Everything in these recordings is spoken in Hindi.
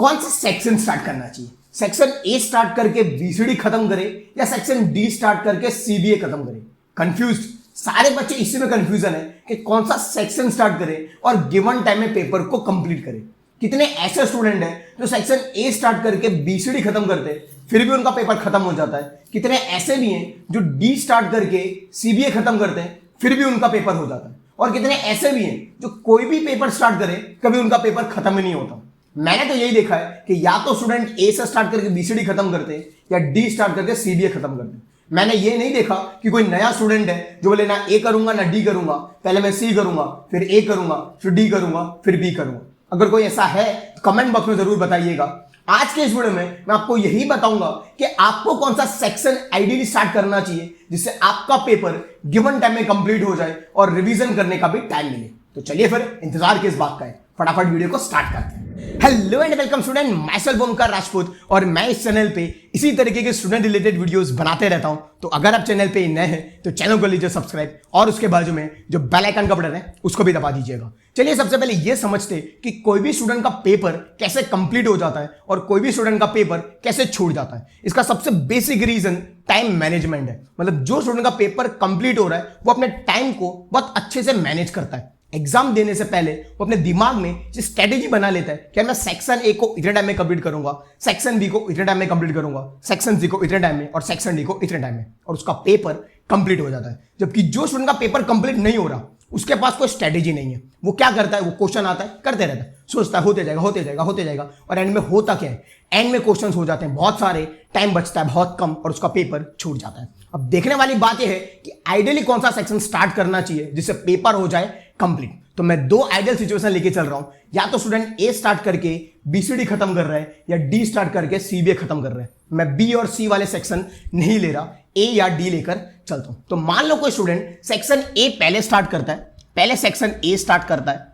कौन सा सेक्शन स्टार्ट करना चाहिए? सेक्शन ए स्टार्ट करके बीसीडी खत्म करे या सेक्शन डी स्टार्ट करके सीबीए खत्म करे? कंफ्यूज्ड? सारे बच्चे इसी में कंफ्यूजन है कि कौन सा सेक्शन स्टार्ट करे और गिवन टाइम में पेपर को कंप्लीट करे। कितने ऐसे स्टूडेंट हैं जो सेक्शन ए स्टार्ट करके बीसीडी खत्म करते हैं फिर भी उनका पेपर खत्म हो जाता है। कितने ऐसे भी हैं जो डी स्टार्ट करके सीबीए खत्म करते हैं फिर भी उनका पेपर हो जाता है। और कितने ऐसे भी हैं जो कोई भी पेपर स्टार्ट करे कभी उनका पेपर खत्म ही नहीं होता। मैंने तो यही देखा है कि या तो स्टूडेंट ए से स्टार्ट करके बीसीडी खत्म करते हैं या डी स्टार्ट करके सीबीए खत्म करते हैं। मैंने ये नहीं देखा कि कोई नया स्टूडेंट है जो बोले ना ए करूंगा ना डी करूंगा, पहले मैं सी करूंगा फिर ए करूंगा फिर डी करूंगा फिर बी करूंगा। अगर कोई ऐसा है तो कमेंट बॉक्स में जरूर बताइएगा। आज के इस वीडियो में मैं आपको यही बताऊंगा कि आपको कौन सा सेक्शन आइडियली स्टार्ट करना चाहिए जिससे आपका पेपर गिवन टाइम में कंप्लीट हो जाए और रिवीजन करने का भी टाइम मिले। तो चलिए फिर इंतजार किस बात का है, फटाफट वीडियो को स्टार्ट करते हैं। Hello and welcome student, my self Omkar Rajput और मैं इस चैनल पे इसी तरीके के स्टूडेंट रिलेटेड वीडियोस बनाते रहता हूं। तो अगर आप चैनल पे नए हैं तो चैनल को लीजिए सब्सक्राइब और उसके बाजू में जो बेल आइकन का बटन है उसको भी दबा दीजिएगा। चलिए सबसे पहले ये समझते कि कोई भी स्टूडेंट का पेपर कैसे कंप्लीट हो जाता है और कोई भी स्टूडेंट का पेपर कैसे छूट जाता है। इसका सबसे बेसिक रीजन टाइम मैनेजमेंट है। मतलब जो स्टूडेंट का पेपर कंप्लीट हो रहा है वो अपने टाइम को बहुत अच्छे से मैनेज करता है। एग्जाम देने से पहले वो अपने दिमाग में स्ट्रेटेजी बना लेता है कि मैं सेक्शन ए को इतने टाइम में कंप्लीट करूंगा, सेक्शन बी को इतने टाइम में कंप्लीट करूंगा, सेक्शन सी को इतने टाइम में और सेक्शन डी को इतने टाइम में, और उसका पेपर कंप्लीट हो जाता है। जबकि जो स्टूडेंट का पेपर कंप्लीट नहीं हो रहा उसके पास कोई स्ट्रेटेजी नहीं है। वो क्या करता है, वो क्वेश्चन आता है करते रहता है, सोचता है होते जाएगा होते जाएगा होते जाएगा, और एंड में होता क्या है, एंड में क्वेश्चंस हो जाते हैं बहुत सारे, टाइम बचता है बहुत कम और उसका पेपर छूट जाता है। अब देखने वाली बात यह है कि आइडियली कौन सा सेक्शन स्टार्ट करना चाहिए जिससे पेपर हो जाए कंप्लीट। तो मैं दो आइडियल सिचुएशन लेके चल रहा हूं, या तो स्टूडेंट ए स्टार्ट करके बीसीडी खत्म कर रहा है या डी स्टार्ट करके सीबीए खत्म कर रहा है। मैं बी और सी वाले सेक्शन नहीं ले रहा, ए या डी लेकर चलता हूं। तो मान लो कोई स्टूडेंट सेक्शन ए पहले स्टार्ट करता है, पहले सेक्शन ए स्टार्ट करता है,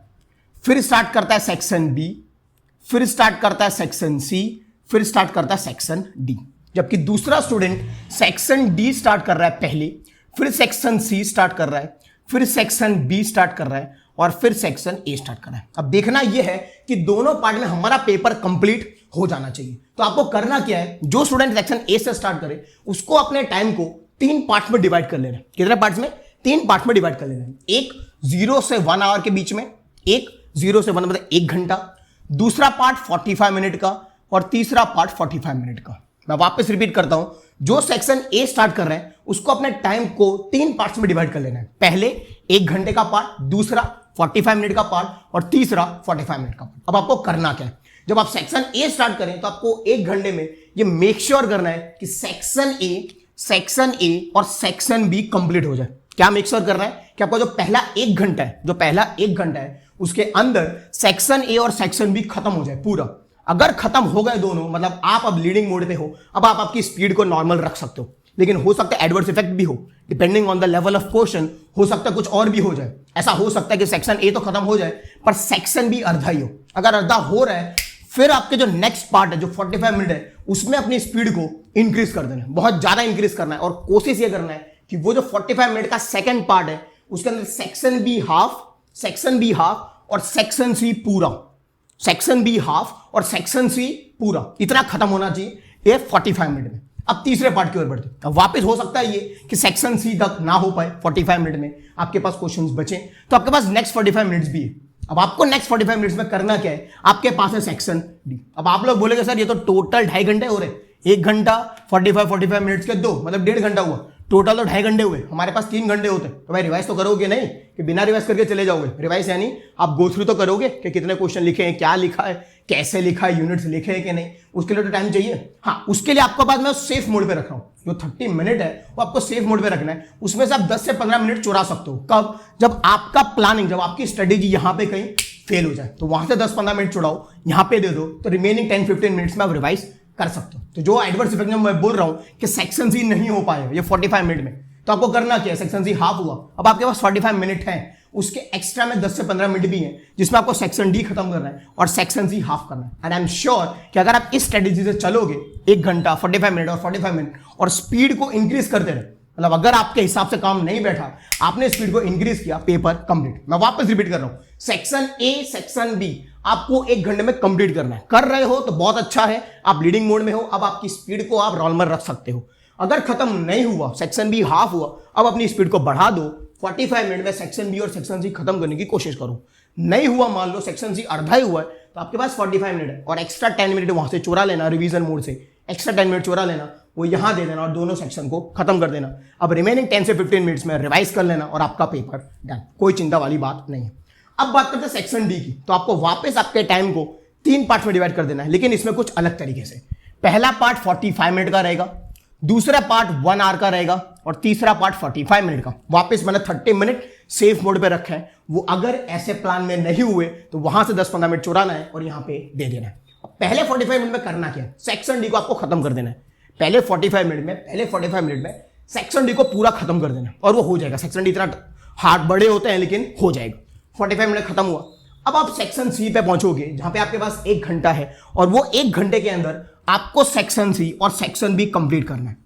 फिर स्टार्ट करता है सेक्शन बी, फिर स्टार्ट करता है सेक्शन सी, फिर स्टार्ट करता है सेक्शन डी। जबकि दूसरा स्टूडेंट सेक्शन डी स्टार्ट कर रहा है पहले, फिर सेक्शन सी स्टार्ट कर रहा है, फिर सेक्शन बी स्टार्ट कर रहा है और फिर सेक्शन ए स्टार्ट कर रहा है। अब देखना यह है कि दोनों पार्ट में हमारा पेपर कंप्लीट हो जाना चाहिए। तो आपको करना क्या है, जो स्टूडेंट सेक्शन ए से स्टार्ट करे उसको अपने टाइम को 3 पार्ट्स में डिवाइड कर लेना है। कितने पार्ट्स में? 3 पार्ट्स में डिवाइड कर लेना है। एक 0 से 1 आवर के बीच में, एक 0 से 1 मतलब 1 घंटा, दूसरा पार्ट 45 मिनट का और तीसरा पार्ट 45 मिनट का। मैं वापस रिपीट करता हूं, जो सेक्शन ए स्टार्ट कर रहे हैं उसको अपने टाइम को 3 पार्ट्स में डिवाइड कर लेना है। पहले 1 घंटे का पार्ट, दूसरा 45 मिनट का पार्ट और तीसरा 45 मिनट का पार्ट। अब आपको करना क्या है, जब आप सेक्शन ए स्टार्ट करें तो आपको 1 घंटे में ये मेक श्योर करना है कि सेक्शन ए और सेक्शन बी कंप्लीट हो जाए। क्या मेक श्योर करना है कि आपका जो पहला 1 घंटा है उसके अंदर सेक्शन ए और सेक्शन बी खत्म हो जाए पूरा। अगर खत्म हो गए दोनों, मतलब आप अब लीडिंग मोड पे हो, अब आप आपकी स्पीड को नॉर्मल रख सकते हो, लेकिन हो सकता है एडवर्स इफेक्ट भी हो, depending on the level of question हो सकता है कुछ और भी हो जाए। ऐसा हो सकता है कि सेक्शन ए तो खत्म हो जाए पर सेक्शन बी अर्धा ही हो। अगर अर्धा हो रहा है फिर आपके जो नेक्स्ट पार्ट है जो 45 मिनट है उसमें अपनी स्पीड को इंक्रीज कर देना है, बहुत ज्यादा इंक्रीज करना है, और कोशिश ये करना है कि वो जो 45 मिनट का सेकेंड पार्ट है उसके अंदर सेक्शन बी हाफ और सेक्शन सी पूरा, सेक्शन बी हाफ और सेक्शन सी पूरा इतना खत्म होना चाहिए ये 45 मिनट में। अब तीसरे पार्ट की ओर बढ़ते हैं। अब वापस हो सकता है ये कि सेक्शन सी तक ना हो पाए 45 मिनट में, आपके पास क्वेश्चंस बचे तो आपके पास नेक्स्ट 45 मिनट्स भी है। अब आपको नेक्स्ट 45 मिनट्स में करना क्या है, आपके पास है सेक्शन डी। अब आप लोग बोलेंगे सर ये तो टोटल 2.5 घंटे हो रहे, 1 घंटा 45 मिनट्स के 2 मतलब 1.5 घंटा हुआ, टोटल तो 2.5 घंटे हुए, हमारे पास 3 घंटे होते। तो भाई रिवाइज तो करोगे नहीं कि बिना रिवाइज करके चले जाओगे। रिवाइज यानी आप गो थ्रू तो करोगे कि कितने क्वेश्चन लिखे हैं, क्या लिखा है, कैसे लिखा है, यूनिट्स लिखे हैं कि नहीं, उसके लिए तो टाइम चाहिए। हाँ, उसके लिए आपके पास मैं सेफ मोड पे रख रहा हूँ। जो 30 मिनट है वो आपको सेफ मोड पे रखना है। उसमें से आप 10 से 15 मिनट चुरा सकते हो। कब? जब आपका प्लानिंग, जब आपकी स्ट्रेटेजी यहाँ पे कहीं फेल हो जाए तो वहां से 10-15 मिनट चुराओ, यहाँ पे दे दो, तो रिमेनिंग 10-15 मिनट्स में आप रिवाइज कर सकते हो। तो जो एडवर्स इफेक्ट में मैं बोल रहा हूं कि सेक्शन सी नहीं हो पाए ये 45 मिनट में, तो आपको करना क्या है, सेक्शन सी हाफ हुआ, अब आपके पास 45 मिनट है, उसके एक्स्ट्रा में 10 से 15 मिनट भी हैं जिसमें आपको सेक्शन डी खत्म करना है और सेक्शन सी हाफ करना है। एंड आई एम श्योर कि अगर आप इस स्ट्रेटेजी से चलोगे 1 घंटा 45 मिनट और 45 मिनट और स्पीड को इंक्रीज करते रहे मतलब अगर आपके हिसाब से काम नहीं बैठा, आपने स्पीड को इंक्रीज किया, पेपर कंप्लीट। मैं वापस रिपीट कर रहा हूं, सेक्शन ए सेक्शन बी आपको 1 घंटे में कंप्लीट करना है। कर रहे हो तो बहुत अच्छा है, आप लीडिंग मोड में हो, अब आपकी स्पीड को आप नॉर्मल रख सकते हो। अगर खत्म नहीं हुआ, सेक्शन बी हाफ हुआ, अब अपनी स्पीड को बढ़ा दो, 45 मिनट में सेक्शन बी और सेक्शन सी खत्म करने की कोशिश करो। नहीं हुआ, मान लो सेक्शन सी आधा ही हुआ है, तो आपके पास 45 मिनट है और एक्स्ट्रा 10 मिनट वहां से चुरा लेना, रिवीजन मोड से एक्स्ट्रा 10 मिनट चुरा लेना, वो यहां दे देना और दोनों सेक्शन को खत्म कर देना। अब रिमेनिंग 10 से 15 मिनट्स में रिवाइज कर लेना और आपका पेपर डन, कोई चिंता वाली बात नहीं है। अब बात करते हैं सेक्शन डी की, तो आपको वापस आपके टाइम को 3 पार्ट में डिवाइड कर देना है, लेकिन इसमें कुछ अलग तरीके से। पहला पार्ट 45 मिनट का रहेगा, दूसरा पार्ट 1 आवर का रहेगा और तीसरा पार्ट 45 मिनट का। वापस मैंने 30 मिनट सेफ मोड पे रखा है, वो अगर ऐसे प्लान में नहीं हुए तो वहां से 10-15 मिनट चुराना है और यहां पे दे देना है। पहले 45 मिनट में करना क्या है, सेक्शन डी को आपको खत्म कर देना है। पहले 45 मिनट में सेक्शन डी को पूरा खत्म कर देना है और वो हो जाएगा। सेक्शन डी इतना हार्ड बड़े होते हैं लेकिन हो जाएगा। 45 मिनट खत्म हुआ, अब आप सेक्शन सी पे पहुंचोगे जहां पे आपके पास 1 घंटा है और वो 1 घंटे के अंदर आपको सेक्शन सी और सेक्शन बी कंप्लीट करना है।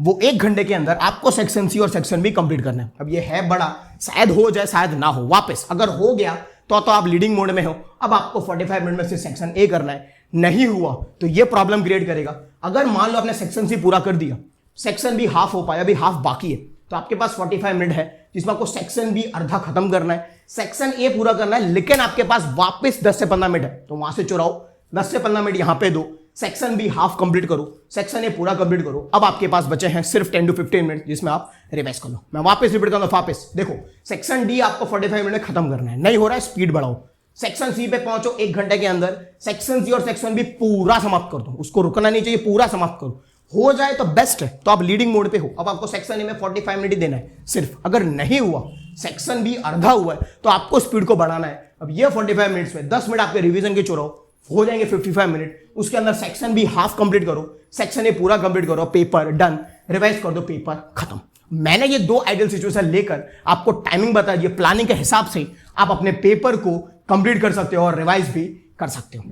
वो 1 घंटे के अंदर आपको सेक्शन सी और सेक्शन बी कंप्लीट करना है। अब ये है बड़ा, शायद हो जाए शायद ना हो। वापस अगर हो गया तो आप लीडिंग मोड में हो, अब आपको 45 मिनट में से सेक्शन ए करना है। नहीं हुआ तो ये प्रॉब्लम क्रिएट करेगा। अगर मान लो आपने सेक्शन सी पूरा कर दिया, सेक्शन बी हाफ हो पाया, अभी हाफ बाकी है, तो आपके पास 45 मिनट है जिसमें आपको सेक्शन बी आधा खत्म करना है, सेक्शन ए पूरा करना है, लेकिन आपके पास वापस 10 से 15 मिनट है, तो वहां से चुराओ 10 से 15 मिनट यहां पे दो, सेक्शन बी हाफ कंप्लीट करो, सेक्शन ए पूरा कंप्लीट करो। अब आपके पास बचे हैं सिर्फ 10 to 15 मिनट जिसमें आप रिवाइज कर लो। मैं वापस रिपीट करूंगा, वापस देखो, सेक्शन डी आपको 45 मिनट में खत्म करना है, नहीं हो रहा है स्पीड बढ़ाओ। सेक्शन सी पे पहुंचो 1 घंटे के अंदर, सेक्शन सी और सेक्शन बी पूरा समाप्त कर दो, उसको रुकना नहीं चाहिए, पूरा समाप्त करो। हो जाए तो बेस्ट है, तो आप लीडिंग मोड पे हो। अब आपको सेक्शन ए में 45 मिनट ही देना है सिर्फ। अगर नहीं हुआ, सेक्शन बी आधा हुआ है, तो आपको स्पीड को बढ़ाना है। अब ये 45 मिनट्स में 10 मिनट आपके रिवीजन के चुराओ, हो जाएंगे 55 मिनट। उसके अंदर सेक्शन बी हाफ कंप्लीट करो, सेक्शन ए पूरा कंप्लीट करो, पेपर डन, रिवाइज कर दो, पेपर खत्म। मैंने ये 2 आइडियल सिचुएशन लेकर आपको टाइमिंग बता दी, प्लानिंग के हिसाब से आप अपने पेपर को कंप्लीट कर सकते हो और रिवाइज भी कर सकते हो।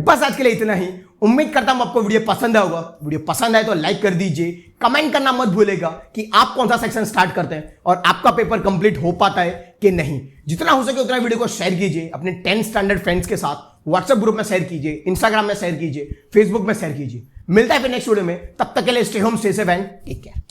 बस आज के लिए इतना ही। उम्मीद करता हूं आपको वीडियो पसंद आया होगा। वीडियो पसंद आए तो लाइक कर दीजिए, कमेंट करना मत भूलेगा कि आप कौन सा सेक्शन स्टार्ट करते हैं और आपका पेपर कंप्लीट हो पाता है कि नहीं। जितना हो सके उतना वीडियो को शेयर कीजिए अपने 10th स्टैंडर्ड फ्रेंड्स के साथ, व्हाट्सएप ग्रुप में शेयर कीजिए, इंस्टाग्राम में शेयर कीजिए, फेसबुक में शेयर कीजिए। मिलता है फिर नेक्स्ट वीडियो में, तब तक के लिए stay home, stay safe and take care.